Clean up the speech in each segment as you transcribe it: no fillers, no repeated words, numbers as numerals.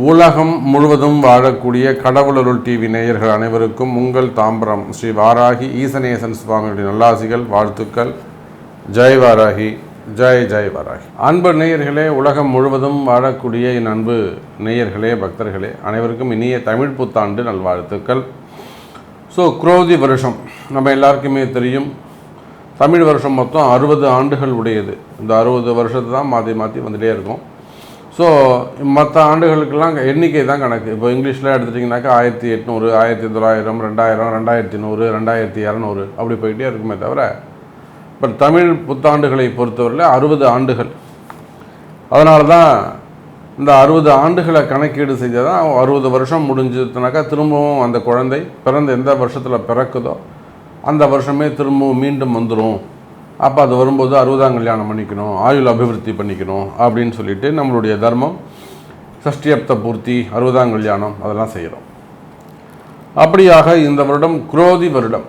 உலகம் முழுவதும் வாழக்கூடிய கடவுளருள் டிவி நேயர்கள் அனைவருக்கும் உங்கள் தாம்பரம் ஸ்ரீ வாராகி ஈசனேசன் சுவாமியுடைய நல்லாசிகள், வாழ்த்துக்கள். ஜெய் வாராகி, ஜெய் ஜெய் வாராகி. அன்பு நேயர்களே, உலகம் முழுவதும் வாழக்கூடிய என் அன்பு நேயர்களே, பக்தர்களே அனைவருக்கும் இனிய தமிழ் புத்தாண்டு நல்வாழ்த்துக்கள். குரோதி வருஷம் நம்ம எல்லாருக்குமே தெரியும். தமிழ் வருஷம் மொத்தம் 60 ஆண்டுகள் உடையது. இந்த 60 வருஷத்தை தான் மாற்றி மாற்றி வந்துகிட்டே இருக்கும். மற்ற ஆண்டுகளுக்கெல்லாம் எண்ணிக்கை தான் கணக்கு. இப்போ இங்கிலீஷில் எடுத்துட்டிங்கனாக்கா 1800, 1900, 2000, 2100, 2200 அப்படி போயிட்டே இருக்குமே தவிர, இப்போ தமிழ் புத்தாண்டுகளை பொறுத்தவரையில் 60 ஆண்டுகள். அதனால தான் இந்த 60 ஆண்டுகளை கணக்கீடு செய்தால் தான் 60 வருஷம் முடிஞ்சதுனாக்கா திரும்பவும் அந்த குழந்தை பிறந்த எந்த வருஷத்தில் பிறக்குதோ அந்த வருஷமே திரும்பவும் மீண்டும் வந்துடும். அப்போ அது வரும்போது 60ஆம் கல்யாணம் பண்ணிக்கணும், ஆயுள் அபிவிருத்தி பண்ணிக்கணும் அப்படின்னு சொல்லிட்டு நம்மளுடைய தர்மம் சஷ்டியப்த பூர்த்தி, 60ஆம் கல்யாணம் அதெல்லாம் செய்கிறோம். அப்படியாக இந்த வருடம் குரோதி வருடம்.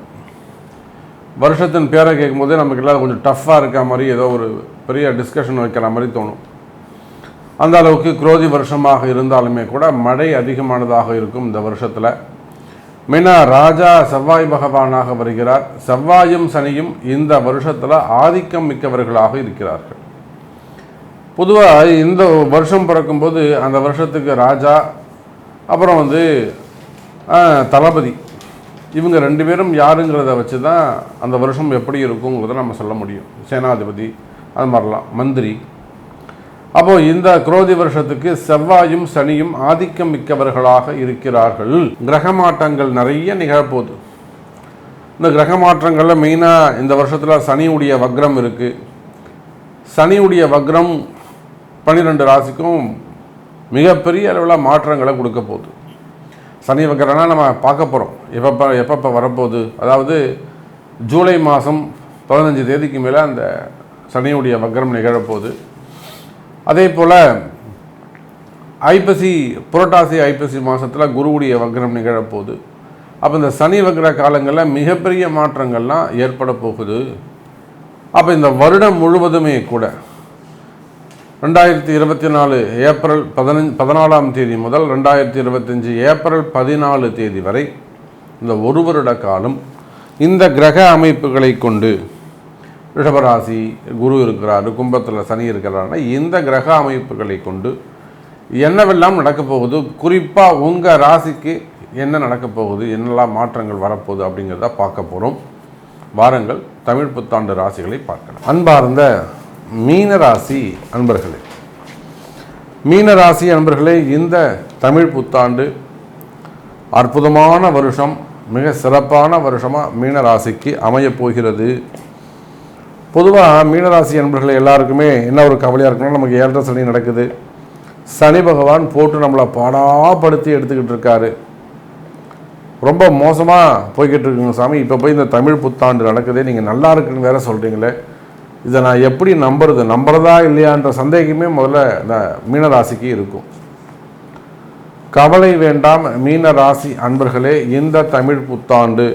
வருஷத்தின் பேரை கேட்கும்போதே நமக்கு எல்லாம் கொஞ்சம் டஃப்பாக இருக்க மாதிரி, ஏதோ ஒரு பெரிய டிஸ்கஷன் வைக்கிற மாதிரி தோணும். அந்த அளவுக்கு குரோதி வருஷமாக இருந்தாலுமே கூட மழை அதிகமானதாக இருக்கும் இந்த வருஷத்தில். மெயினாக ராஜா செவ்வாய் பகவானாக வருகிறார். செவ்வாயும் சனியும் இந்த வருஷத்தில் ஆதிக்கம் மிக்கவர்களாக இருக்கிறார்கள். பொதுவாக இந்த வருஷம் பிறக்கும்போது அந்த வருஷத்துக்கு ராஜா, அப்புறம் தளபதி, இவங்க 2 பேரும் யாருங்கிறத வச்சு தான் அந்த வருஷம் எப்படி இருக்குங்கிறத நம்ம சொல்ல முடியும். சேனாதிபதி, அது மாதிரிலாம் மந்திரி. அப்போது இந்த குரோதி வருஷத்துக்கு செவ்வாயும் சனியும் ஆதிக்கம் மிக்கவர்களாக இருக்கிறார்கள். கிரக மாற்றங்கள் நிறைய நிகழப்போகுது. இந்த கிரக மாற்றங்களில் மெயினாக இந்த வருஷத்தில் சனியுடைய வக்ரம் இருக்குது. சனியுடைய வக்ரம் 12 ராசிக்கும் மிகப்பெரிய அளவில் மாற்றங்களை கொடுக்க போகுது. சனி வக்ரம்னா நம்ம பார்க்க போகிறோம் எப்பப்போ வரப்போகுது. அதாவது ஜூலை மாதம் 15 தேதிக்கு மேலே அந்த சனியுடைய வக்ரம் நிகழப்போகுது. அதே போல் புரட்டாசி ஐப்பசி மாதத்தில் குருவுடைய வக்ரம் நிகழப்போகுது. அப்போ இந்த சனி வக்ர காலங்களில் மிகப்பெரிய மாற்றங்கள்லாம் ஏற்பட போகுது. அப்போ இந்த வருடம் முழுவதுமே கூட 2024 ஏப்ரல் 14ஆம் தேதி முதல் 2025 ஏப்ரல் 14 தேதி வரை இந்த ஒரு வருட காலம் இந்த கிரக அமைப்புகளை கொண்டு, ரிஷபராசி குரு இருக்கிறாரு, கும்பத்தில் சனி இருக்கிறாருன்னா இந்த கிரக அமைப்புகளை கொண்டு என்னவெல்லாம் நடக்கப் போகுது, குறிப்பாக உங்கள் ராசிக்கு என்ன நடக்கப் போகுது, என்னெல்லாம் மாற்றங்கள் வரப்போகுது அப்படிங்கிறத பார்க்க போகிறோம். வாருங்கள் தமிழ் புத்தாண்டு ராசிகளை பார்க்கலாம். அன்பார்ந்த மீனராசி அன்பர்களே, மீனராசி அன்பர்களே, இந்த தமிழ் புத்தாண்டு அற்புதமான வருஷம், மிக சிறப்பான வருஷமாக மீனராசிக்கு அமையப் போகிறது. பொதுவாக மீனராசி அன்பர்கள் எல்லாருக்குமே என்ன ஒரு கவலையாக இருக்கணும், நமக்கு 7.5 சனி நடக்குது. சனி பகவான் போட்டு நம்மளை பாடாப்படுத்தி எடுத்துக்கிட்டு இருக்காரு. ரொம்ப மோசமாக போய்கிட்டு இருக்குங்க சாமி. இப்போ போய் இந்த தமிழ் புத்தாண்டு நடக்குது, நீங்கள் நல்லா இருக்குன்னு வேற சொல்கிறீங்களே, இதை நான் எப்படி நம்புறதா இல்லையான்ற சந்தேகமே முதல்ல இந்த மீனராசிக்கு இருக்கும். கவலை வேண்டாம் மீனராசி அன்பர்களே, இந்த தமிழ் புத்தாண்டு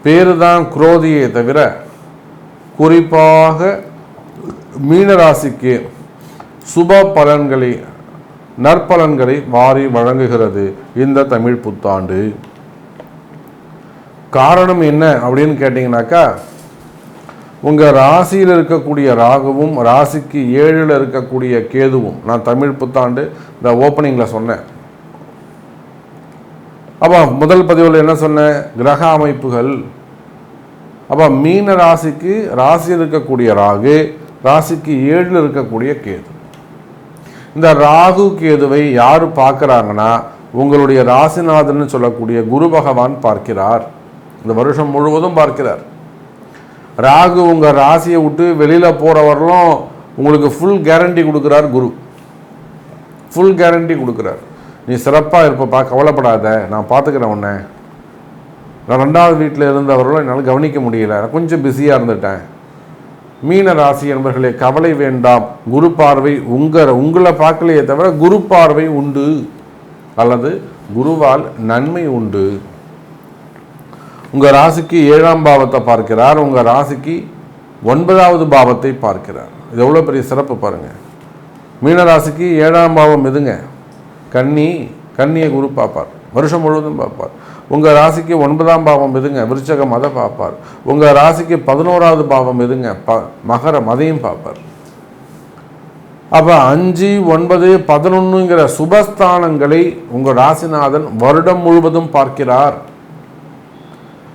பேரு தான் குரோதியை தவிர குறிப்பாக மீனராசிக்கு சுப பலன்களை, நற்பலன்களை வாரி வழங்குகிறது இந்த தமிழ் புத்தாண்டு. காரணம் என்ன அப்படின்னு கேட்டிங்கனாக்கா, உங்கள் ராசியில் இருக்கக்கூடிய ராகுவும் ராசிக்கு 7ல் இருக்கக்கூடிய கேதுவும், நான் தமிழ் புத்தாண்டு இந்த ஓப்பனிங்கில் சொன்னேன். அப்போ முதல் பதிவில் என்ன சொன்னேன், கிரக அமைப்புகள். அப்போ மீன ராசிக்கு ராசியில் இருக்கக்கூடிய ராகு, ராசிக்கு 7ல் இருக்கக்கூடிய கேது. இந்த ராகு கேதுவை யார் பார்க்குறாங்கன்னா, உங்களுடைய ராசிநாதன் சொல்லக்கூடிய குரு பகவான் பார்க்கிறார். இந்த வருஷம் முழுவதும் பார்க்கிறார். ராகு உங்கள் ராசியை விட்டு வெளியில் போகிறவர்களும் உங்களுக்கு ஃபுல் கேரண்டி கொடுக்குறார். குரு ஃபுல் கேரண்டி கொடுக்குறார். நீ சிறப்பாக இருப்பப்பா, கவலைப்படாத, நான் பார்த்துக்கிறேன் உன்னை. நான் 2வது வீட்டில் இருந்தவர்களும் என்னால் கவனிக்க முடியல, நான் கொஞ்சம் பிஸியாக இருந்துட்டேன். மீன ராசி என்பர்களே, கவலை வேண்டாம். குரு பார்வை உங்களை பார்க்கலையே தவிர குரு பார்வை உண்டு, அல்லது குருவால் நன்மை உண்டு. உங்கள் ராசிக்கு 7ஆம் பாவத்தை பார்க்கிறார், உங்கள் ராசிக்கு 9வது பாவத்தை பார்க்கிறார். இது எவ்வளோ பெரிய சிறப்பு பாருங்கள். மீனராசிக்கு 7ஆம் பாவம் எதுங்க? கன்னியை குரு பார்ப்பார், வருஷம் முழுவதும் பார்ப்பார். உங்கள் ராசிக்கு 9ஆம் பாவம் எதுங்க? விருச்சகம், அதை பார்ப்பார். உங்கள் ராசிக்கு 11வது பாவம் எதுங்க? மகரம், அதையும் பார்ப்பார். அப்போ 5, 9, 11ங்கிற சுபஸ்தானங்களை உங்கள் ராசிநாதன் வருடம் முழுவதும் பார்க்கிறார்.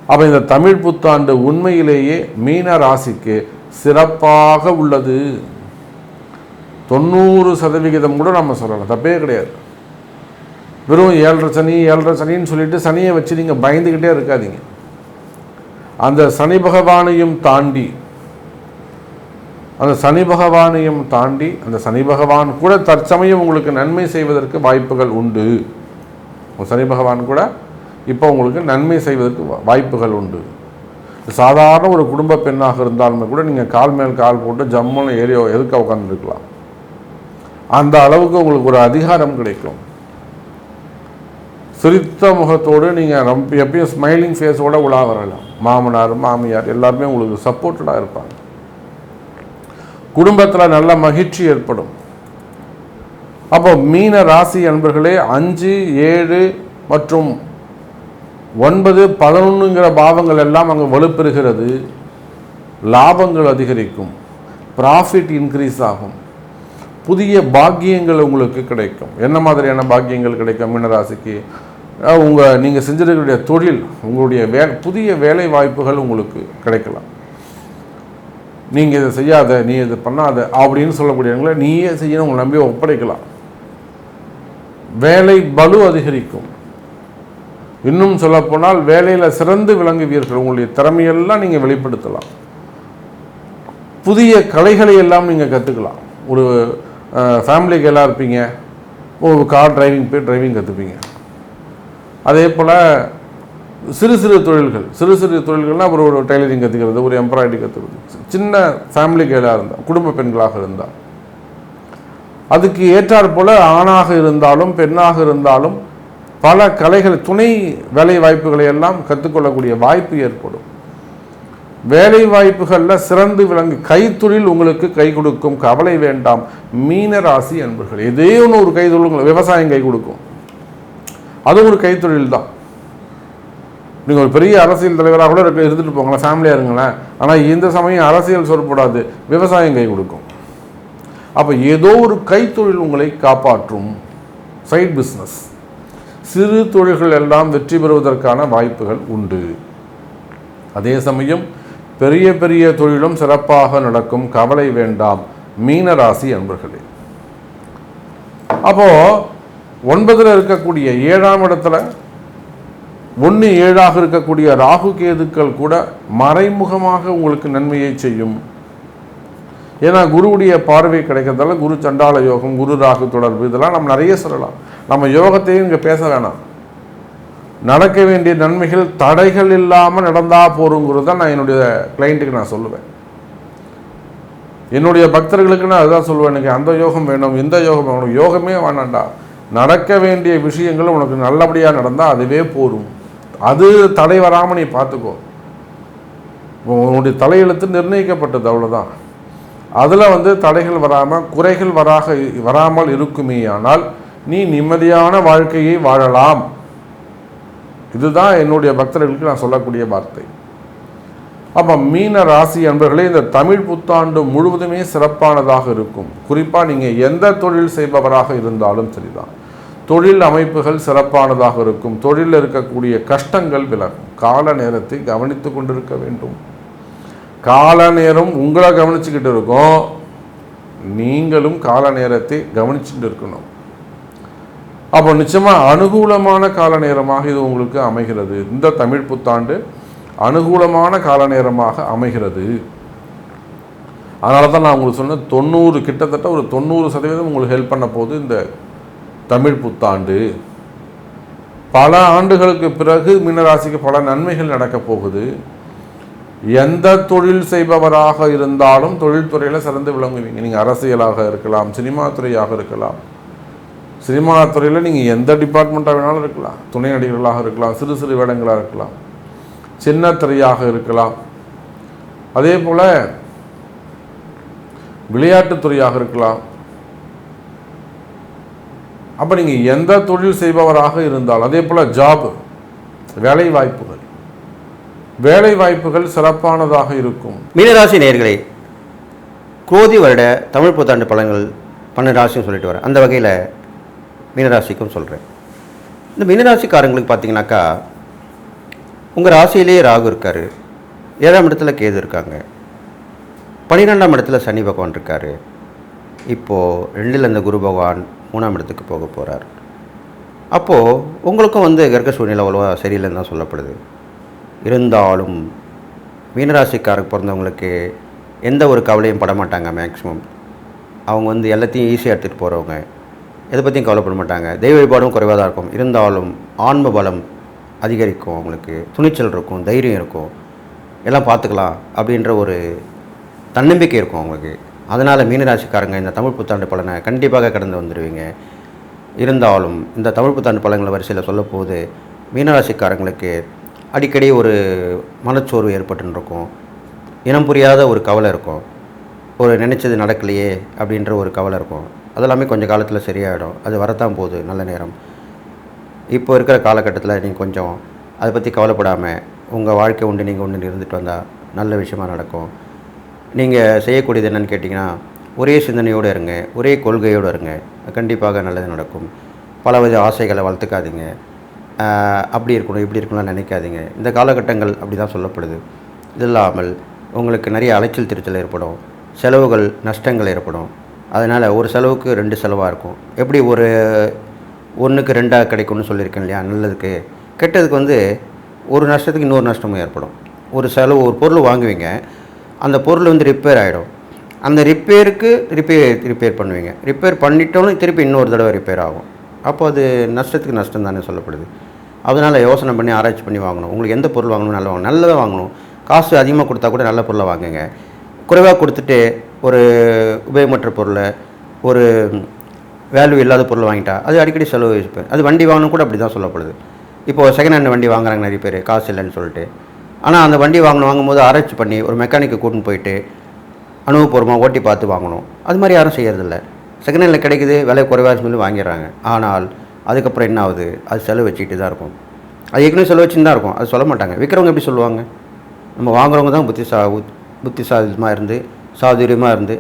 அப்போ இந்த தமிழ் புத்தாண்டு உண்மையிலேயே மீன ராசிக்கு சிறப்பாக உள்ளது. 90% கூட நம்ம சொல்லலாம், தப்பே கிடையாது. வெறும் 7.5 சனின்னு சொல்லிட்டு சனியை வச்சு நீங்கள் பயந்துக்கிட்டே இருக்காதீங்க. அந்த சனி பகவானையும் தாண்டி அந்த சனி பகவான் கூட தற்சமயம் உங்களுக்கு நன்மை செய்வதற்கு வாய்ப்புகள் உண்டு. சனி பகவான் கூட இப்போ உங்களுக்கு நன்மை செய்வதற்கு வாய்ப்புகள் உண்டு. சாதாரண ஒரு குடும்ப பெண்ணாக இருந்தாலுமே கூட நீங்கள் கால் மேல் கால் போட்டு ஜம்முன்னு ஏரியா எதுக்க உட்காந்துருக்கலாம். அந்த அளவுக்கு உங்களுக்கு ஒரு அதிகாரம் கிடைக்கும். சிரித்த முகத்தோடு நீங்கள் எப்பயும் ஸ்மைலிங் ஃபேஸோடு உலா வரலாம். மாமனார் மாமியார் எல்லாருமே உங்களுக்கு சப்போர்ட்டடாக இருப்பாங்க. குடும்பத்தில் நல்ல மகிழ்ச்சி ஏற்படும். அப்போ மீன ராசி அன்பர்களே, 5, 7 மற்றும் 9, 11ங்கிற பாவங்கள் எல்லாம் அங்கே வலுப்பெறுகிறது. லாபங்கள் அதிகரிக்கும், ப்ராஃபிட் இன்க்ரீஸ் ஆகும், புதிய பாக்கியங்கள் உங்களுக்கு கிடைக்கும். என்ன மாதிரியான பாக்கியங்கள் கிடைக்கும் மீனராசிக்கு? நீங்கள் செஞ்சிருக்கக்கூடிய தொழில், உங்களுடைய புதிய வேலை வாய்ப்புகள் உங்களுக்கு கிடைக்கலாம். நீங்கள் இதை செய்யாத, நீ இதை பண்ணாத அப்படின்னு சொல்லக்கூடியவங்களை நீயே செய்யணும், உங்களை நம்பி ஒப்படைக்கலாம். வேலை பலு அதிகரிக்கும். இன்னும் சொல்லப்போனால் வேலையில் சிறந்து விளங்குவீர்கள். உங்களுடைய திறமையெல்லாம் நீங்கள் வெளிப்படுத்தலாம். புதிய கலைகளை எல்லாம் நீங்கள் கற்றுக்கலாம். ஒரு ஃபேமிலிக்கு எல்லாம் இருப்பீங்க, ஒரு கார் டிரைவிங் கற்றுப்பீங்க. அதே போல் சிறு தொழில்கள்னால் ஒரு டெய்லரிங் கற்றுக்கிறது, ஒரு எம்ப்ராய்டரி கற்றுக்கிறது, சின்ன ஃபேமிலிக்கு எல்லாம் இருந்தால், குடும்ப பெண்களாக இருந்தால் அதுக்கு ஏற்றாற் போல் ஆணாக இருந்தாலும் பெண்ணாக இருந்தாலும் பல கலைகள், துணை வேலை வாய்ப்புகளை எல்லாம் கற்றுக்கொள்ளக்கூடிய வாய்ப்பு ஏற்படும். வேலை வாய்ப்புகளில் சிறந்து விளங்கு கைத்தொழில் உங்களுக்கு கை கொடுக்கும். கவலை வேண்டாம் மீன ராசி அன்பர்கள். ஏதோ ஒரு கைத்தொழில், விவசாயம் கை கொடுக்கும், அது ஒரு கைத்தொழில் தான். நீங்கள் ஒரு பெரிய அரசியல் தலைவராக கூட இருந்துட்டு போங்களேன், ஃபேமிலியாக இருங்களேன். ஆனால் இந்த சமயம் அரசியல் சொல்லப்படாது, விவசாயம் கை கொடுக்கும். அப்போ ஏதோ ஒரு கைத்தொழில் உங்களை காப்பாற்றும். சைட் பிஸ்னஸ், சிறு தொழில்கள் எல்லாம் வெற்றி பெறுவதற்கான வாய்ப்புகள் உண்டு. அதே சமயம் பெரிய பெரிய தொழிலும் சிறப்பாக நடக்கும். கவலை வேண்டாம் மீனராசி அன்பர்களே. அப்போ 9ல் இருக்கக்கூடிய 7ஆம் இடத்துல 1, 7ஆக இருக்கக்கூடிய ராகு கேதுக்கள் கூட மறைமுகமாக உங்களுக்கு நன்மையை செய்யும். ஏன்னா குருவுடைய பார்வை கிடைக்கிறதால குரு சண்டால யோகம், குரு ராகு தொடர்பு, இதெல்லாம் நம்ம நிறைய சொல்லலாம். நம்ம யோகத்தையும் இங்கே பேச வேணாம். நடக்க வேண்டிய நன்மைகள் தடைகள் இல்லாமல் நடந்தால் போருங்கிறது தான் நான் என்னுடைய கிளைண்ட்டுக்கு நான் சொல்லுவேன். என்னுடைய பக்தர்களுக்கு நான் அதுதான் சொல்லுவேன். எனக்கு அந்த யோகம் வேணும், இந்த யோகம் வேணும். யோகமே வேணாண்டா, நடக்க வேண்டிய விஷயங்கள் உனக்கு நல்லபடியாக நடந்தால் அதுவே போரும். அது தடை வராமல் நீ பார்த்துக்கோ. உன்னுடைய தலையெழுத்து நிர்ணயிக்கப்பட்டது, அவ்வளோதான். அதில் தடைகள் வராமல் குறைகள் வராமல் இருக்குமே, ஆனால் நீ நிம்மதியான வாழ்க்கையை வாழலாம். இதுதான் என்னுடைய பக்தர்களுக்கு நான் சொல்லக்கூடிய வார்த்தை. அப்போ மீன ராசி அன்பர்களே, இந்த தமிழ் புத்தாண்டு முழுவதுமே சிறப்பானதாக இருக்கும். குறிப்பாக நீங்கள் எந்த தொழில் செய்பவராக இருந்தாலும் சரிதான், தொழில் அமைப்புகள் சிறப்பானதாக இருக்கும். தொழிலில் இருக்கக்கூடிய கஷ்டங்கள் விலகும். கால நேரத்தை கவனித்து கொண்டிருக்க வேண்டும். கால நேரம் உங்களை கவனிச்சுக்கிட்டு இருக்கும், நீங்களும் கால நேரத்தை கவனிச்சுட்டு இருக்கணும். அப்போ நிச்சயமாக அனுகூலமான கால நேரமாக இது உங்களுக்கு அமைகிறது. இந்த தமிழ் புத்தாண்டு அனுகூலமான கால நேரமாக அமைகிறது. அதனால தான் நான் உங்களுக்கு சொன்ன கிட்டத்தட்ட ஒரு 90% உங்களுக்கு ஹெல்ப் பண்ண போது இந்த தமிழ் புத்தாண்டு. பல ஆண்டுகளுக்கு பிறகு மீனராசிக்கு பல நன்மைகள் நடக்கப் போகுது. எந்த தொழில் செய்பவராக இருந்தாலும் தொழில்துறையில் சிறந்து விளங்குவீங்க. நீங்கள் அரசியலாக இருக்கலாம், சினிமா துறையாக இருக்கலாம். சினிமா துறையில் நீங்கள் எந்த டிபார்ட்மெண்ட்டாக வேணாலும் இருக்கலாம். துணை நடிகர்களாக இருக்கலாம், சிறு சிறு வேடங்களாக இருக்கலாம், சின்ன திரையாக இருக்கலாம். அதே போல் விளையாட்டுத்துறையாக இருக்கலாம். அப்போ நீங்கள் எந்த தொழில் செய்பவராக இருந்தாலும், அதே போல் ஜாப், வேலை வாய்ப்புகள் சிறப்பானதாக இருக்கும். மீனராசி நேயர்களே, குரோதி வருட தமிழ் புத்தாண்டு பலன்கள் 12 ராசியும் சொல்லிட்டு வரேன். அந்த வகையில் மீனராசிக்கும் சொல்கிறேன். இந்த மீனராசிக்காரங்களுக்கு பார்த்தீங்கன்னாக்கா, உங்கள் ராசியிலேயே ராகு இருக்கார், 7ஆம் இடத்துல கேது இருக்காங்க, 12ஆம் இடத்துல சனி பகவான் இருக்கார். இப்போது 2ல் இந்த குரு பகவான் 3ஆம் இடத்துக்கு போக போகிறார். அப்போது உங்களுக்கும் கிரக சூழ்நிலை அவ்வளோவா சரியில்லைன்னு தான் சொல்லப்படுது. இருந்தாலும் மீனராசிக்காரருக்கு பிறந்தவங்களுக்கு எந்த ஒரு கவலையும் பட மாட்டாங்க. மேக்ஸிமம் அவங்க எல்லாத்தையும் ஈஸியாக எடுத்துகிட்டு போகிறவங்க, எதை பற்றியும் கவலைப்பட மாட்டாங்க. தெய்வ வழிபாடும் குறைவாக தான் இருக்கும். இருந்தாலும் ஆன்ம பலம் அதிகரிக்கும், அவங்களுக்கு துணிச்சல் இருக்கும், தைரியம் இருக்கும், எல்லாம் பார்த்துக்கலாம் அப்படின்ற ஒரு தன்னம்பிக்கை இருக்கும் அவங்களுக்கு. அதனால் மீனராசிக்காரங்க இந்த தமிழ் புத்தாண்டு பலனை கண்டிப்பாக கடந்து வந்துடுவீங்க. இருந்தாலும் இந்த தமிழ் புத்தாண்டு பலன்களை வரிசையில் சொல்லப்போது மீனராசிக்காரங்களுக்கு அடிக்கடி ஒரு மனச்சோர்வு ஏற்பட்டுருக்கும், இனம் புரியாத ஒரு கவலை இருக்கும், ஒரு நினச்சது நடக்கலையே அப்படின்ற ஒரு கவலை இருக்கும். அதெல்லாமே கொஞ்சம் காலத்தில் சரியாயிடும். அது வரத்தான் போகுது நல்ல நேரம். இப்போ இருக்கிற காலகட்டத்தில் நீங்கள் கொஞ்சம் அதை பற்றி கவலைப்படாமல் உங்கள் வாழ்க்கை உண்டு நீங்கள் ஒன்று இருந்துட்டு வந்தால் நல்ல விஷயமாக நடக்கும். நீங்கள் செய்யக்கூடியது என்னென்னு கேட்டிங்கன்னா, ஒரே சிந்தனையோடு இருங்க, ஒரே கொள்கையோடு இருங்க, கண்டிப்பாக நல்லது நடக்கும். பலவித ஆசைகளை வளர்த்துக்காதீங்க. அப்படி இருக்கணும் இப்படி இருக்கணும்லாம் நினைக்காதீங்க. இந்த காலகட்டங்கள் அப்படி தான் சொல்லப்படுது. இது இல்லாமல் உங்களுக்கு நிறைய அலைச்சல் திருச்சல் ஏற்படும், செலவுகள் நஷ்டங்கள் ஏற்படும். அதனால் ஒரு செலவுக்கு 2 செலவாக இருக்கும். எப்படி ஒரு 1க்கு 2 கிடைக்கும்னு சொல்லியிருக்கேன் இல்லையா? நல்லதுக்கு கெட்டதுக்கு ஒரு நஷ்டத்துக்கு இன்னொரு நஷ்டமும் ஏற்படும். ஒரு செலவு, ஒரு பொருள் வாங்குவீங்க, அந்த பொருள் ரிப்பேர் ஆகிடும். அந்த ரிப்பேருக்கு ரிப்பேர் பண்ணுவீங்க, ரிப்பேர் பண்ணிட்டோன்னு திருப்பி இன்னொரு தடவை ரிப்பேர் ஆகும். அப்போ அது நஷ்டத்துக்கு நஷ்டம் தானே சொல்லப்படுது. அதனால் யோசனை பண்ணி ஆராய்ச்சி பண்ணி வாங்கணும். உங்களுக்கு எந்த பொருள் வாங்கணும், நல்லதாக வாங்கணும். காசு அதிகமாக கொடுத்தா கூட நல்ல பொருளை வாங்குங்க. குறைவாக கொடுத்துட்டு ஒரு உபயோகமற்ற பொருளை, ஒரு வேல்யூ இல்லாத பொருள் வாங்கிட்டா அது அடிக்கடி செலவு வச்சுப்பேன். அது வண்டி வாங்கணும் கூட அப்படி தான் சொல்லப்படுது. இப்போது செகண்ட் ஹேண்ட் வண்டி வாங்குறாங்க நிறைய பேர், காசு இல்லைன்னு சொல்லிட்டு. ஆனால் அந்த வண்டி வாங்கும்போது ஆராய்ச்சி பண்ணி ஒரு மெக்கானிக்கை கூட்டின்னு போயிட்டு அனுபவபூர்வமாக ஓட்டி பார்த்து வாங்கணும். அது மாதிரி யாரும் செய்யறதில்ல. செகண்ட் ஹேண்டில் கிடைக்குது, விலை குறைவாக சொல்லி வாங்கிடுறாங்க. ஆனால் அதுக்கப்புறம் என்ன ஆகுது? அது செலவு வச்சுக்கிட்டு தான் இருக்கும். அது ஏற்கனவே செலவு வச்சுன்னு தான் இருக்கும். அது சொல்ல மாட்டாங்க. விற்கிறவங்க எப்படி சொல்லுவாங்க? நம்ம வாங்குறவங்க தான் புத்திசாலித்தமாக இருந்து சாதுரியமாக இருந்து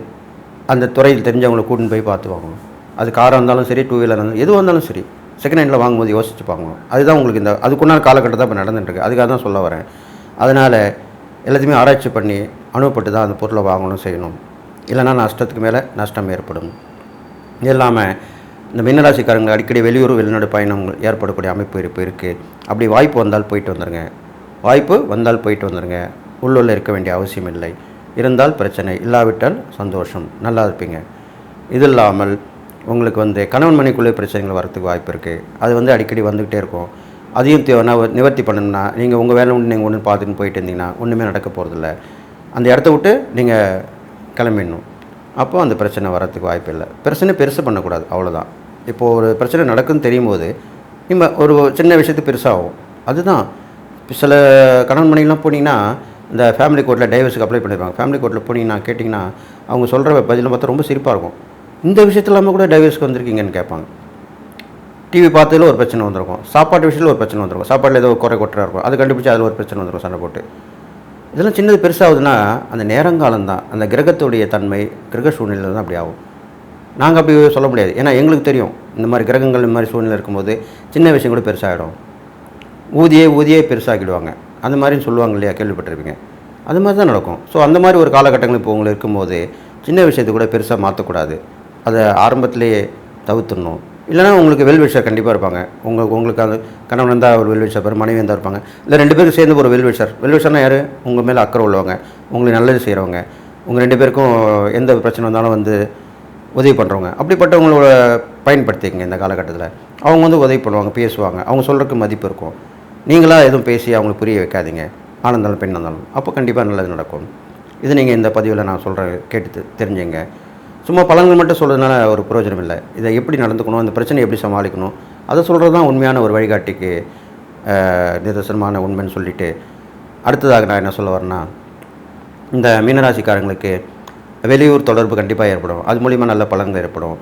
அந்த துறையில் தெரிஞ்சவங்களை கூட்டின்னு போய் பார்த்து வாங்கணும். அது காராக இருந்தாலும் சரி, 2 வீலர் இருந்தாலும் எதுவாக இருந்தாலும் சரி, செகண்ட் ஹேண்டில் வாங்கும்போது யோசிச்சு வாங்கணும். அதுதான் உங்களுக்கு அதுக்குண்டான காலகட்டத்தை இப்போ நடந்துட்டுருக்கு. அதுக்காக தான் சொல்ல வரேன். அதனால் எல்லாத்தையுமே ஆராய்ச்சி பண்ணி அனுபவப்பட்டு தான் அந்த பொருளை வாங்கணும், செய்யணும். இல்லைனா நஷ்டத்துக்கு மேலே நஷ்டம் ஏற்படும். இது இல்லாமல் இந்த மீனராசிக்காரங்க அடிக்கடி வெளியூர் வெளிநாடு பயணங்கள் ஏற்படக்கூடிய அமைப்பு இருக்குது. அப்படி வாய்ப்பு வந்தால் போயிட்டு வந்துடுங்க. உள்ளூரில் இருக்க வேண்டிய அவசியம் இல்லை. இருந்தால் பிரச்சனை, இல்லாவிட்டால் சந்தோஷம், நல்லா இருப்பீங்க. இது இல்லாமல் உங்களுக்கு கணவன் மனைக்குள்ளே பிரச்சனைகள் வரத்துக்கு வாய்ப்பு இருக்குது. அது அடிக்கடி வந்துக்கிட்டே இருக்கும். அதையும் நிவர்த்தி பண்ணணும்னா நீங்கள் உங்கள் வேலை ஒன்று நீங்கள் ஒன்று பார்த்துன்னு போயிட்டு இருந்தீங்கன்னா ஒன்றுமே நடக்க போகிறதில்ல. அந்த இடத்த விட்டு நீங்கள் கிளம்பிடணும். அப்போது அந்த பிரச்சனை வரத்துக்கு வாய்ப்பு இல்லை. பிரச்சனை பெருசு பண்ணக்கூடாது, அவ்வளோதான். இப்போது ஒரு பிரச்சனை நடக்குன்னு தெரியும் போது நம்ம ஒரு சின்ன விஷயத்துக்கு பெருசாகும். அதுதான் சில கணவன் மனைவிலாம் போனீங்கன்னா இந்த ஃபேமிலி கோர்ட்டில் டைவர்ஸுக்கு அப்ளை பண்ணியிருப்பாங்க. ஃபேமிலி கோர்ட்டில் போனீங்கன்னா கேட்டிங்கன்னா அவங்க சொல்கிற பதிலும் பார்த்தா ரொம்ப சிரிப்பாக இருக்கும். இந்த விஷயத்தில் இல்லாமல் கூட டைவர்ஸ்க்கு வந்திருக்கீங்கன்னு கேட்பாங்க. டிவி பார்த்ததில் ஒரு பிரச்சனை வந்திருக்கும், சாப்பாட்டு விஷயத்தில் ஒரு பிரச்சனை வந்திருக்கும், சாப்பாட்டில் ஏதோ குறை கொட்டராக இருக்கும், அது கண்டுபிடிச்சி அதில் ஒரு பிரச்சனை வந்துடும், சண்டை போட்டு. இதெல்லாம் சின்னது பெருசாகுதுன்னா அந்த நேரங்காலம் தான், அந்த கிரகத்துடைய தன்மை, கிரக சூழ்நிலை தான் அப்படி ஆகும். நாங்கள் அப்படி சொல்ல முடியாது. ஏன்னா எங்களுக்கு தெரியும் இந்த மாதிரி கிரகங்கள் இந்த மாதிரி சூழ்நிலை இருக்கும்போது சின்ன விஷயம் கூட பெருசாகிடும். ஊதியே பெருசாகிடுவாங்க. அந்த மாதிரின்னு சொல்லுவாங்க இல்லையா, கேள்விப்பட்டிருப்பீங்க. அது மாதிரி தான் நடக்கும். ஸோ அந்த மாதிரி ஒரு காலகட்டங்கள் இப்போ உங்களுக்கு இருக்கும்போது சின்ன விஷயத்தை கூட பெருசாக மாற்றக்கூடாது. அதை ஆரம்பத்திலேயே தவிர்த்துடணும். இல்லைனா உங்களுக்கு வெல்விஷர் கண்டிப்பாக இருப்பாங்க. உங்களுக்கு அந்த கணவன் இருந்தால் ஒரு வெல்விஷர் இருப்பார், மனைவி இருந்தால் இருப்பாங்க. இல்லை 2 பேருக்கு சேர்ந்து ஒரு வெல்விஷர்னால் யார்? உங்கள் மேலே அக்கறை உள்ளவங்க, உங்களுக்கு நல்லது செய்கிறவங்க, உங்கள் 2 பேருக்கும் எந்த பிரச்சனை வந்தாலும் உதவி பண்ணுறவங்க. அப்படிப்பட்டவங்களோட பயன்படுத்திக்கங்க. இந்த காலகட்டத்தில் அவங்க உதவி பண்ணுவாங்க, பேசுவாங்க, அவங்க சொல்கிறதுக்கு மதிப்பு இருக்கும். நீங்களாக எதுவும் பேசி அவங்களுக்கு புரிய வைக்காதீங்க. ஆண் இருந்தாலும் பெண் இருந்தாலும், அப்போ கண்டிப்பாக நல்லது நடக்கும். இது நீங்கள் இந்த பதிவில் நான் சொல்கிறேன், கேட்டு தெரிஞ்சுங்க. சும்மா பலன்கள் மட்டும் சொல்கிறதுனால ஒரு பிரயோஜனம் இல்லை. இதை எப்படி நடந்துக்கணும், இந்த பிரச்சனையை எப்படி சமாளிக்கணும், அதை சொல்கிறது தான் உண்மையான ஒரு வழிகாட்டிக்கு நிதர்சனமான உண்மைன்னு சொல்லிவிட்டு, அடுத்ததாக நான் என்ன சொல்ல வரேன்னா, இந்த மீனராசிக்காரங்களுக்கு வெளியூர் தொடர்பு கண்டிப்பாக ஏற்படும். அது மூலிமா நல்ல பலன்கள் ஏற்படும்.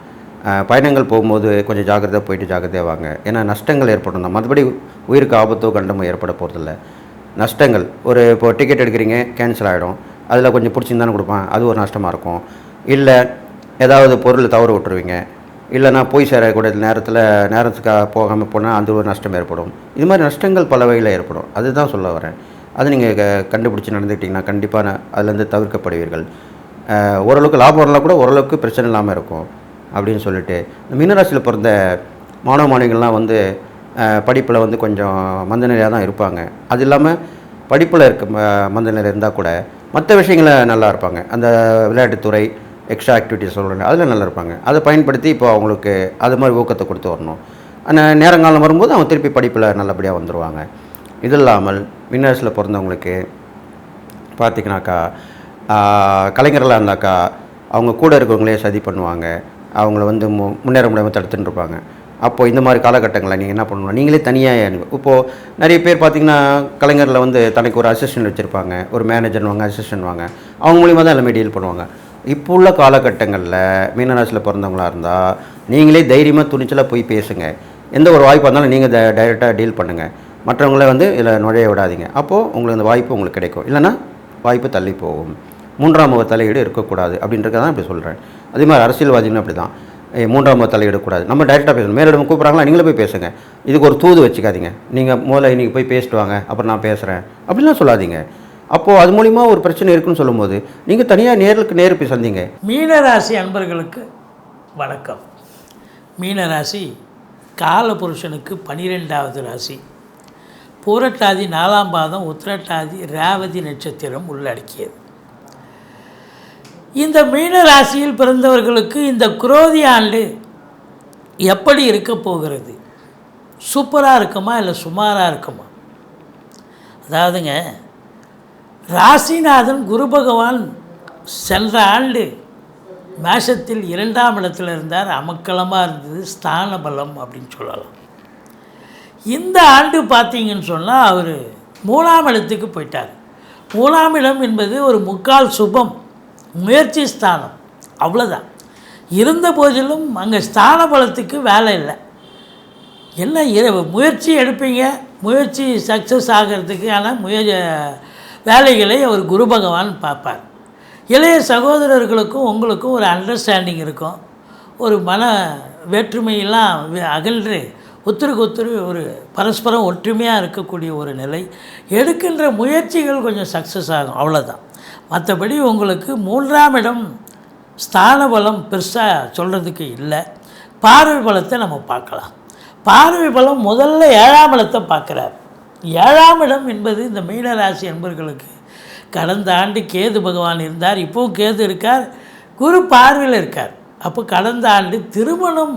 பயணங்கள் போகும்போது கொஞ்சம் ஜாக்கிரதையாக போயிட்டு ஜாக்கிரதையாக வாங்க. ஏன்னா நஷ்டங்கள் ஏற்படும் தான், மற்றபடி உயிருக்கு ஆபத்தோ கண்டமோ ஏற்பட போகிறதில்ல. நஷ்டங்கள் இப்போ டிக்கெட் எடுக்கிறீங்க, கேன்சல் ஆகிடும், அதில் கொஞ்சம் பிடிச்சிருந்தானே கொடுப்பான், அது ஒரு நஷ்டமாக இருக்கும். இல்லை ஏதாவது பொருள் தவறு விட்டுருவீங்க, இல்லைனா போய் சேரக்கூடிய நேரத்துக்காக போகாமல் போனால் அந்த ஒரு நஷ்டம் ஏற்படும். இது மாதிரி நஷ்டங்கள் பல வகையில் ஏற்படும். அதுதான் சொல்ல வரேன். அதை நீங்கள் கண்டுபிடிச்சி நடந்துக்கிட்டிங்கன்னா கண்டிப்பாக அதுலேருந்து தவிர்க்கப்படுவீர்கள். ஓரளவுக்கு லாபம் வரலாம் கூட ஓரளவுக்கு பிரச்சனை இல்லாமல் இருக்கும் அப்படின்னு சொல்லிட்டு, இந்த மீனராசியில் பிறந்த மாணவ மாணவிகள்லாம் படிப்பில் கொஞ்சம் மந்தநிலையாக தான் இருப்பாங்க. அது இல்லாமல் படிப்பில் மந்தநிலை இருந்தால் கூட மற்ற விஷயங்களில் நல்லா இருப்பாங்க. அந்த விளையாட்டுத்துறை, எக்ஸ்ட்ரா ஆக்டிவிட்டிஸ் சொல்கிறாங்க, அதில் நல்லா இருப்பாங்க. அதை பயன்படுத்தி இப்போ அவங்களுக்கு அது மாதிரி ஊக்கத்தை கொடுத்து வரணும். அந்த நேரங்காலம் வரும்போது அவங்க திருப்பி படிப்பில் நல்லபடியாக வந்துடுவாங்க. இது இல்லாமல் மீனராசியில் பிறந்தவங்களுக்கு பார்த்திங்கனாக்கா கலைஞர்களாக இருந்தாக்கா அவங்க கூட இருக்கிறவங்களே சதி பண்ணுவாங்க, அவங்கள முன்னேற முடியாமல் தடுத்துட்டு இருப்பாங்க. அப்போது இந்த மாதிரி காலகட்டங்களில் நீங்கள் என்ன பண்ணணும், நீங்களே தனியாக இப்போது நிறைய பேர் பார்த்திங்கன்னா கலைஞரில் தனக்கு ஒரு அசிஸ்டன்ட் வச்சுருப்பாங்க, ஒரு மேனேஜர் வாங்க, அசிஸ்டன்ட் வாங்க, அவங்க மூலிமா தான் எல்லாமே டீல் பண்ணுவாங்க. இப்போ உள்ள காலகட்டங்களில் மீனராசியில் பிறந்தவங்களாக இருந்தால் நீங்களே தைரியமாக துணிச்சலாக போய் பேசுங்க. எந்த ஒரு வாய்ப்பாக இருந்தாலும் நீங்கள் டைரெக்டாக டீல் பண்ணுங்கள். மற்றவங்கள இதில் நுழைய விடாதீங்க. அப்போது உங்களுக்கு அந்த வாய்ப்பு உங்களுக்கு கிடைக்கும். இல்லைனா வாய்ப்பு தள்ளி போகும். மூன்றாம் முக தலையீடு இருக்கக்கூடாது அப்படின்றத தான் இப்படி சொல்கிறேன். அதே மாதிரி அரசியல்வாதிகளும் அப்படி தான், மூன்றாம் முக தலையிடக்கூடாது. நம்ம டைரெக்டாக பேசணும். மேலிடம் கூப்பிட்றாங்களா, நீங்களே போய் பேசுங்க. இதுக்கு ஒரு தூது வச்சுக்காதீங்க. நீங்கள் முதல்ல இன்றைக்கி போய் பேசிட்டு வாங்க, அப்புறம் நான் பேசுகிறேன் அப்படின்லாம் சொல்லாதீங்க. அப்போது அது மூலிமா ஒரு பிரச்சனை இருக்குன்னு சொல்லும்போது நீங்கள் தனியாக நேருக்கு போய் சந்திங்க. மீனராசி அன்பர்களுக்கு வணக்கம். மீனராசி காலபுருஷனுக்கு 12வது ராசி. பூரட்டாதி 4ஆம் பாதம், உத்திரட்டாதி, ரேவதி நட்சத்திரம் உள்ளடக்கியது. இந்த மீனராசியில் பிறந்தவர்களுக்கு இந்த குரோதி ஆண்டு எப்படி இருக்க போகிறது? சூப்பராக இருக்குமா இல்லை சுமாராக இருக்குமா? அதாவதுங்க, ராசிநாதன் குரு பகவான் சென்ற ஆண்டு மேஷத்தில் 2ஆம் இடத்துல இருந்தார். அமக்கலமாக இருந்தது, ஸ்தான பலம் அப்படின்னு சொல்லலாம். இந்த ஆண்டு பார்த்தீங்கன்னு சொன்னால் அவர் 3ஆம் இடத்துக்கு போயிட்டார். 3ஆம் இடம் என்பது ஒரு முக்கால் சுபம், முயற்சி ஸ்தானம், அவ்வளோதான். இருந்த போதிலும் அங்கே ஸ்தான பலத்துக்கு வேலை இல்லை. என்ன முயற்சி எடுப்பீங்க, முயற்சி சக்ஸஸ் ஆகிறதுக்கு ஆனால் வேலைகளை அவர் குரு பகவான் பார்ப்பார். இளைய சகோதரர்களுக்கும் உங்களுக்கும் ஒரு அண்டர்ஸ்டாண்டிங் இருக்கும். ஒரு மன வேற்றுமையெல்லாம் அகன்று ஒருத்தருக்கு ஒரு பரஸ்பரம் ஒற்றுமையாக இருக்கக்கூடிய ஒரு நிலை. எடுக்கின்ற முயற்சிகள் கொஞ்சம் சக்ஸஸ் ஆகும், அவ்வளோதான். மற்றபடி உங்களுக்கு 3ஆம் இடம் ஸ்தான பலம் பெருசாக சொல்கிறதுக்கு இல்லை. பார்வை பலத்தை நம்ம பார்க்கலாம். பார்வை பலம் முதல்ல 7ஆம் இடத்தை பார்க்குறார். 7ஆம் இடம் என்பது இந்த மீனராசி என்பவர்களுக்கு கடந்த ஆண்டு கேது பகவான் இருந்தார், இப்போவும் கேது இருக்கார், குரு பார்வையில் இருக்கார். அப்போ கடந்த ஆண்டு திருமணம்,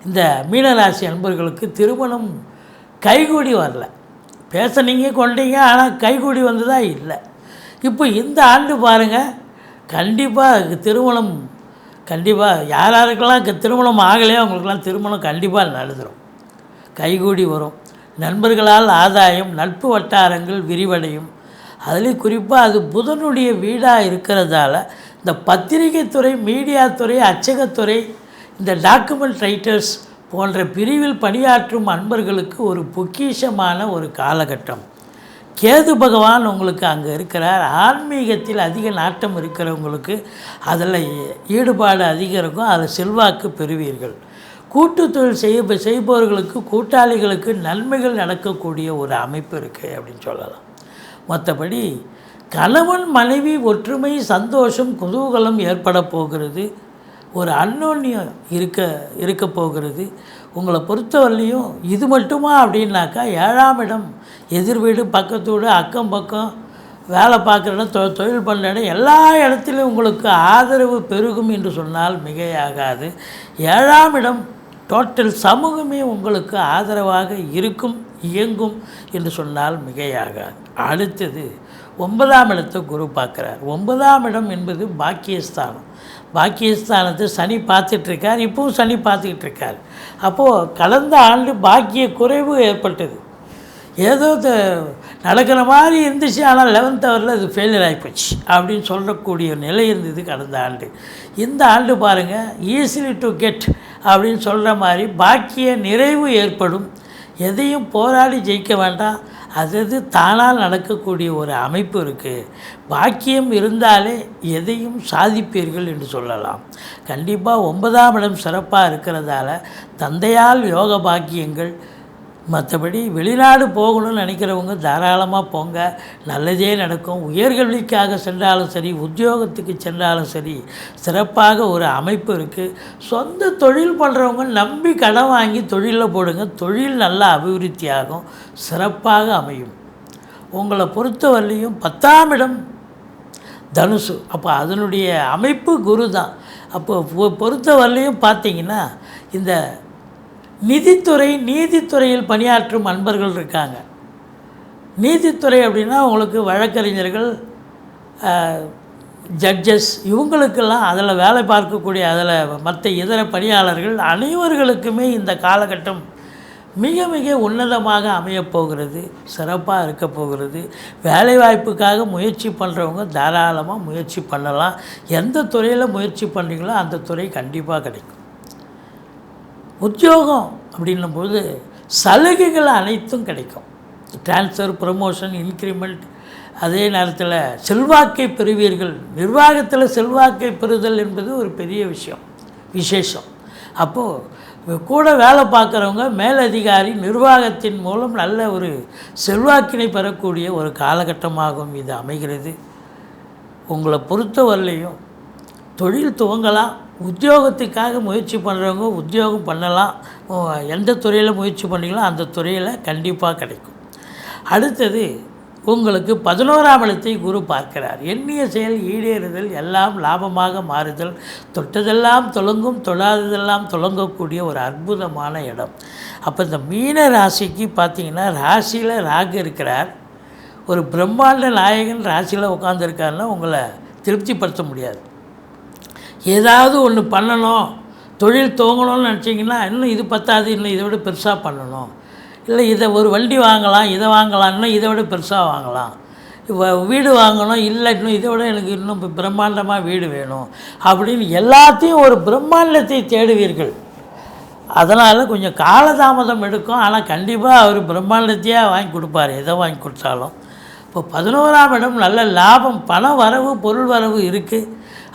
இந்த மீனராசி அன்பர்களுக்கு திருமணம் கைகூடி வரல. பேச நீங்கள் கொண்டீங்க, ஆனால் கைகூடி வந்ததா இல்லை. இப்போ இந்த ஆண்டு பாருங்கள், கண்டிப்பாக திருமணம், கண்டிப்பாக யாராருக்கெல்லாம் திருமணம் ஆகலையோ அவங்களுக்கெல்லாம் திருமணம் கண்டிப்பாக நடந்துடும், கைகூடி வரும். நண்பர்களால் ஆதாயம், நட்பு வட்டாரங்கள் விரிவடையும். அதுலேயும் குறிப்பாக அது புதனுடைய வீடாக இருக்கிறதால இந்த பத்திரிகை துறை, மீடியா துறை, அச்சகத்துறை, இந்த டாக்குமெண்ட் ரைட்டர்ஸ் போன்ற பிரிவில் பணியாற்றும் அன்பர்களுக்கு ஒரு பொக்கிஷமான ஒரு காலகட்டம். கேது பகவான் உங்களுக்கு அங்கே இருக்கிறார். ஆன்மீகத்தில் அதிக நாட்டம் இருக்கிறவங்களுக்கு அதில் ஈடுபாடு அதிகம் இருக்கும், அதில் செல்வாக்கு பெறுவீர்கள். கூட்டு தொழில் செய்பவர்களுக்கு, கூட்டாளிகளுக்கு நன்மைகள் நடக்கக்கூடிய ஒரு அமைப்பு இருக்குது அப்படின்னு சொல்லலாம். மற்றபடி கணவன் மனைவி ஒற்றுமை, சந்தோஷம், குதூகலம் ஏற்பட போகிறது. ஒரு அன்னோன்யம் இருக்க போகிறது. உங்களை பொறுத்தவரையிலையும் இது மட்டுமா அப்படின்னாக்கா 7ஆம் இடம், எதிர் வீடு, பக்கத்து வீடு, அக்கம் பக்கம், வேலை பார்க்குற இடம், தொழில் பண்ணுற இடம், எல்லா இடத்துலையும் உங்களுக்கு ஆதரவு பெருகும் என்று சொன்னால் மிகையாகாது. 7ஆம் இடம் டோட்டல் சமூகமே உங்களுக்கு ஆதரவாக இருக்கும், இயங்கும் என்று சொன்னால் மிகையாகாது. அடுத்தது 9ஆம் இடத்தை குரு பார்க்குறார். 9ஆம் இடம் என்பது பாக்கியஸ்தானம். பாக்கியஸ்தானத்தை சனி பார்த்துட்ருக்கார், இப்போவும் சனி பார்த்துக்கிட்டு இருக்கார். அப்போது கடந்த ஆண்டு பாக்கிய குறைவு ஏற்பட்டது. ஏதோ நடக்கிற மாதிரி இருந்துச்சு, ஆனால் 11th ஹவரில் அது ஃபெயிலியர் ஆகிப்போச்சு அப்படின்னு சொல்லக்கூடிய நிலை இருந்தது கடந்த ஆண்டு. இந்த ஆண்டு பாருங்கள், ஈஸிலி டு கெட் அப்படின்னு சொல்கிற மாதிரி பாக்கிய நிறைவு ஏற்படும். எதையும் போராடி ஜெயிக்க வேண்டாம், அது தானாக நடக்கக்கூடிய ஒரு அமைப்பு இருக்குது. பாக்கியம் இருந்தாலே எதையும் சாதிப்பீர்கள் என்று சொல்லலாம். கண்டிப்பாக 9ஆம் இடம் சிறப்பாக இருக்கிறதால தந்தையால் யோக பாக்கியங்கள். மற்றபடி வெளிநாடு போகணும்னு நினைக்கிறவங்க தாராளமாக போங்க, நல்லதே நடக்கும். உயர்கல்விக்காக சென்றாலும் சரி, உத்தியோகத்துக்கு சென்றாலும் சரி, சிறப்பாக ஒரு அமைப்பு இருக்குது. சொந்த தொழில் பண்ணுறவங்க நம்பி கடன் வாங்கி தொழிலில் போடுங்க, தொழில் நல்லா அபிவிருத்தி ஆகும், சிறப்பாக அமையும். உங்களை பொறுத்தவரையிலையும் 10ஆம் இடம் தனுசு, அப்போ அதனுடைய அமைப்பு குரு தான். அப்போ பொறுத்தவரையிலையும் பார்த்திங்கன்னா இந்த நிதித்துறை, நீதித்துறையில் பணியாற்றும் அன்பர்கள் இருக்காங்க. நீதித்துறை அப்படின்னா உங்களுக்கு வழக்கறிஞர்கள், ஜட்ஜஸ், இவங்களுக்கெல்லாம் அதில் வேலை பார்க்கக்கூடிய அதில் மற்ற இதர பணியாளர்கள் அனைவர்களுக்குமே இந்த காலகட்டம் மிக மிக உன்னதமாக அமையப்போகிறது, சிறப்பாக இருக்க போகிறது. வேலைவாய்ப்புக்காக முயற்சி பண்ணுறவங்க தாராளமாக முயற்சி பண்ணலாம். எந்த துறையில் முயற்சி பண்ணுறீங்களோ அந்த துறை கண்டிப்பாக கிடைக்கும். உத்தியோகம் அப்படின்னும்போது சலுகைகள் அனைத்தும் கிடைக்கும். ட்ரான்ஸ்ஃபர், ப்ரமோஷன், இன்க்ரிமெண்ட், அதே நேரத்தில் செல்வாக்கை பெறுவீர்கள். நிர்வாகத்தில் செல்வாக்கை பெறுதல் என்பது ஒரு பெரிய விசேஷம். அப்போது கூட வேலை பார்க்குறவங்க மேலதிகாரி நிர்வாகத்தின் மூலம் நல்ல ஒரு செல்வாக்கினை பெறக்கூடிய ஒரு காலகட்டமாகவும் இது அமைகிறது. உங்களை பொறுத்தவரையிலையும் தொழில் துவங்கலாம். உத்தியோகத்துக்காக முயற்சி பண்ணுறவங்க உத்தியோகம் பண்ணலாம். எந்த துறையில் முயற்சி பண்ணிங்களோ அந்த துறையில் கண்டிப்பாக கிடைக்கும். அடுத்தது உங்களுக்கு 11ஆம் இடத்தை குரு பார்க்கிறார். எண்ணிய செயல் ஈடேறுதல், எல்லாம் லாபமாக மாறுதல், தொட்டதெல்லாம் தொலங்கும், தொழாததெல்லாம் தொலங்கக்கூடிய ஒரு அற்புதமான இடம். அப்போ இந்த மீன ராசிக்கு பார்த்திங்கன்னா ராசியில் ராகு இருக்கிறார். ஒரு பிரம்மாண்ட நாயகன் ராசியில் உட்காந்துருக்காருன்னா உங்களை திருப்திப்படுத்த முடியாது. ஏதாவது ஒன்று பண்ணணும், தொழில் துவங்கணும்னு நினச்சிங்கன்னா இன்னும் இது பத்தாது, இன்னும் இதை விட பெருசாக பண்ணணும், இல்லை இதை ஒரு வண்டி வாங்கலாம், இதை வாங்கலாம், இன்னும் இதை விட பெருசாக வாங்கலாம், வீடு வாங்கணும், இல்லை இன்னும் இதை விட எனக்கு இன்னும் பிரம்மாண்டமாக வீடு வேணும் அப்படின்னு எல்லாத்தையும் ஒரு பிரம்மாண்டத்தை தேடுவீர்கள். அதனால் கொஞ்சம் காலதாமதம் எடுக்கும், ஆனால் கண்டிப்பாக அவர் பிரம்மாண்டத்தையே வாங்கி கொடுப்பார், எதை வாங்கி கொடுத்தாலும். இப்போ 11ஆம் இடம் நல்ல லாபம், பண வரவு, பொருள் வரவு இருக்குது.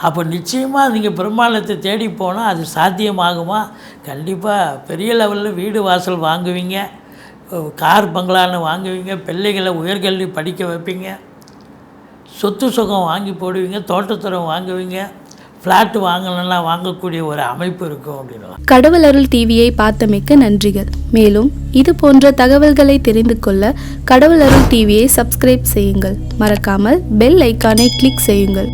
அப்போ நிச்சயமாக நீங்கள் பிரம்மாண்டத்தை தேடி போனால் அது சாத்தியமாகுமா? கண்டிப்பாக பெரிய லெவலில் வீடு வாசல் வாங்குவீங்க, கார் பங்களான்னு வாங்குவீங்க, பிள்ளைகளை உயர்கல்வி படிக்க வைப்பீங்க, சொத்து சுகம் வாங்கி போடுவீங்க, தோட்டத்துறம் வாங்குவீங்க, ஃப்ளாட்டு வாங்கணும்னா வாங்கக்கூடிய ஒரு அமைப்பு இருக்கும் அப்படின்னா. கடவுள் அருள் டிவியை பார்த்தமைக்க நன்றிகள். மேலும் இது போன்ற தகவல்களை தெரிந்து கொள்ள கடவுள் அருள் டிவியை சப்ஸ்கிரைப் செய்யுங்கள். மறக்காமல் பெல் ஐக்கானை கிளிக் செய்யுங்கள்.